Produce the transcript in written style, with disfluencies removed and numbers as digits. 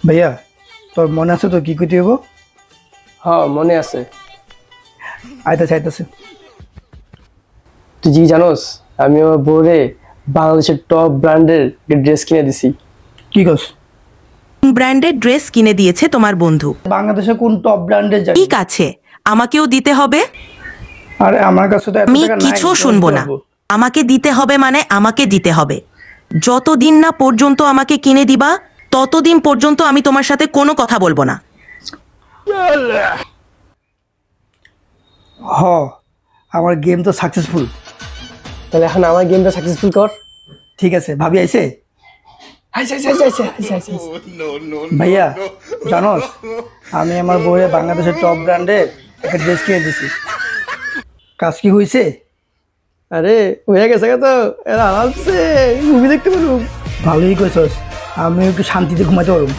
ভাইয়া তোর মনে আছে তো কি করতে হইব? হ্যাঁ মনে আছে। আইতাছে আইতাছে। তুই কি জানোস, আমি আমার বউরে বাংলাদেশের টপ ব্র্যান্ডের ড্রেস কিনে দিছি। কি কস? ব্র্যান্ডের ড্রেস কিনে দিয়েছে তোমার বন্ধু। বাংলাদেশে কোন টপ ব্র্যান্ডের জানি? ঠিক আছে, আমাকেও দিতে হবে। আরে আমার কাছে তো এত আমি টাকা নাই। কিছু শুনবো না। আমাকে দিতে হবে মানে আমাকে দিতে হবে। যতদিন না পর্যন্ত আমাকে কিনে দিবা ততদিন পর্যন্ত আমি তোমার সাথে কোনো কথা বলবো না। হ, আমার গেম তো সাকসেসফুল। তাহলে এখন আমার গেমটা সাকসেসফুল কর। ঠিক আছে, ভাবি আইছে? আইসে আইসে আইসে আইসে আইসে আইসে আইসে। ভাইয়া জানোস, আমি আমার বউরে বাংলাদেশের টপ ব্র্যান্ডের একটা ড্রেস কিনে দিছি। কাজ কি হয়েছে? আরে হয়ে গেছে তো, এরা আরামসে মুভি দেখতে পারবো। ভালোই কইছস, আমি একটু শান্তিতে ঘুমাতে পারবো।